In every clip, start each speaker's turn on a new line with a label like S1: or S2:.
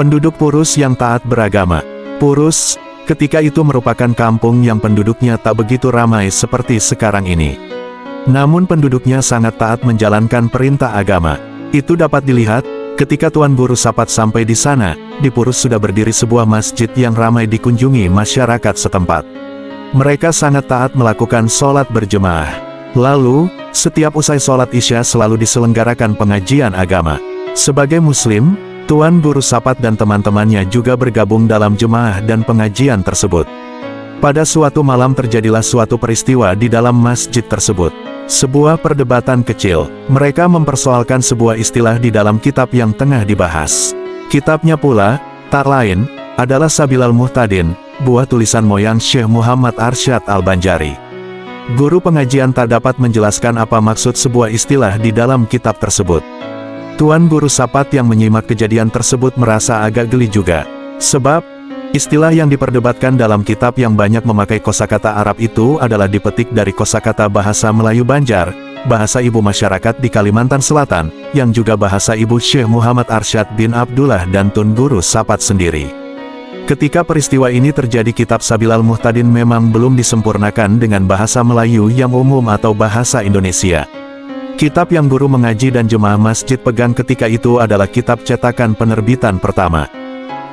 S1: Penduduk Purus yang taat beragama. Purus, ketika itu merupakan kampung yang penduduknya tak begitu ramai seperti sekarang ini. Namun penduduknya sangat taat menjalankan perintah agama. Itu dapat dilihat, ketika Tuan Guru Sapat sampai di sana, di Purus sudah berdiri sebuah masjid yang ramai dikunjungi masyarakat setempat. Mereka sangat taat melakukan sholat berjemaah. Lalu, setiap usai sholat Isya selalu diselenggarakan pengajian agama. Sebagai Muslim, Tuan Guru Sapat dan teman-temannya juga bergabung dalam jemaah dan pengajian tersebut. Pada suatu malam terjadilah suatu peristiwa di dalam masjid tersebut. Sebuah perdebatan kecil. Mereka mempersoalkan sebuah istilah di dalam kitab yang tengah dibahas. Kitabnya pula, tak lain, adalah Sabilal Muhtadin, buah tulisan moyang Syekh Muhammad Arsyad Al-Banjari. Guru pengajian tak dapat menjelaskan apa maksud sebuah istilah di dalam kitab tersebut. Tuan Guru Sapat yang menyimak kejadian tersebut merasa agak geli juga. Sebab, istilah yang diperdebatkan dalam kitab yang banyak memakai kosakata Arab itu adalah dipetik dari kosakata bahasa Melayu Banjar, bahasa ibu masyarakat di Kalimantan Selatan, yang juga bahasa ibu Syekh Muhammad Arsyad bin Abdullah dan Tun Guru Sapat sendiri. Ketika peristiwa ini terjadi, kitab Sabilal Muhtadin memang belum disempurnakan dengan bahasa Melayu yang umum atau bahasa Indonesia. Kitab yang guru mengaji dan jemaah masjid pegang ketika itu adalah kitab cetakan penerbitan pertama.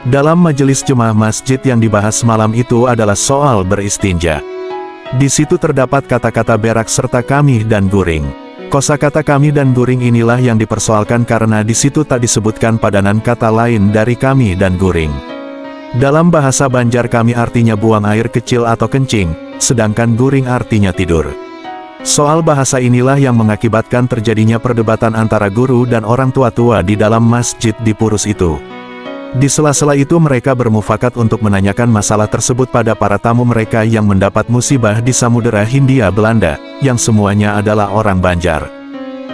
S1: Dalam majelis jemaah masjid yang dibahas malam itu adalah soal beristinja. Di situ terdapat kata-kata berak serta kami dan guring. Kosakata kami dan guring inilah yang dipersoalkan karena di situ tak disebutkan padanan kata lain dari kami dan guring. Dalam bahasa Banjar kami artinya buang air kecil atau kencing, sedangkan guring artinya tidur. Soal bahasa inilah yang mengakibatkan terjadinya perdebatan antara guru dan orang tua-tua di dalam masjid di Purus itu. Di sela-sela itu mereka bermufakat untuk menanyakan masalah tersebut pada para tamu mereka yang mendapat musibah di Samudera Hindia Belanda, yang semuanya adalah orang Banjar.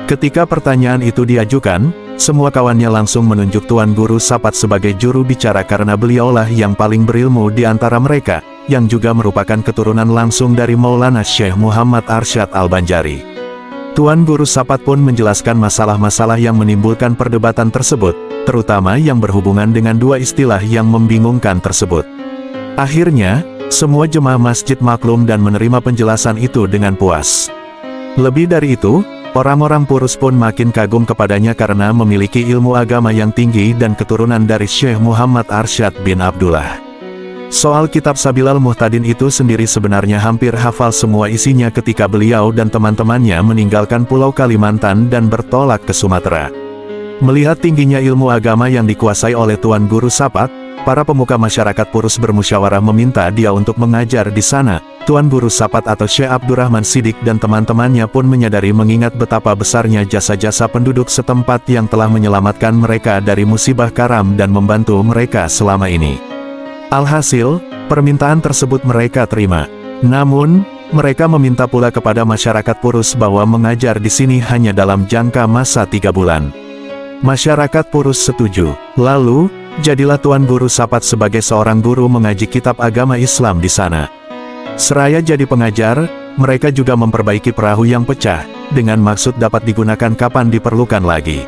S1: Ketika pertanyaan itu diajukan, semua kawannya langsung menunjuk Tuan Guru Sapat sebagai juru bicara karena beliaulah yang paling berilmu di antara mereka, yang juga merupakan keturunan langsung dari Maulana Syekh Muhammad Arsyad Al-Banjari. Tuan Guru Sapat pun menjelaskan masalah-masalah yang menimbulkan perdebatan tersebut, terutama yang berhubungan dengan dua istilah yang membingungkan tersebut. Akhirnya, semua jemaah masjid maklum dan menerima penjelasan itu dengan puas. Lebih dari itu, orang-orang Purus pun makin kagum kepadanya karena memiliki ilmu agama yang tinggi dan keturunan dari Syekh Muhammad Arsyad bin Abdullah. Soal kitab Sabilal Muhtadin itu sendiri sebenarnya hampir hafal semua isinya ketika beliau dan teman-temannya meninggalkan Pulau Kalimantan dan bertolak ke Sumatera. Melihat tingginya ilmu agama yang dikuasai oleh Tuan Guru Sapat, para pemuka masyarakat Purus bermusyawarah meminta dia untuk mengajar di sana. Tuan Guru Sapat atau Syekh Abdurrahman Sidik dan teman-temannya pun menyadari mengingat betapa besarnya jasa-jasa penduduk setempat yang telah menyelamatkan mereka dari musibah karam dan membantu mereka selama ini. Alhasil, permintaan tersebut mereka terima. Namun, mereka meminta pula kepada masyarakat Purus bahwa mengajar di sini hanya dalam jangka masa 3 bulan. Masyarakat Purus setuju. Lalu, jadilah Tuan Guru Sapat sebagai seorang guru mengaji kitab agama Islam di sana. Seraya jadi pengajar, mereka juga memperbaiki perahu yang pecah, dengan maksud dapat digunakan kapan diperlukan lagi.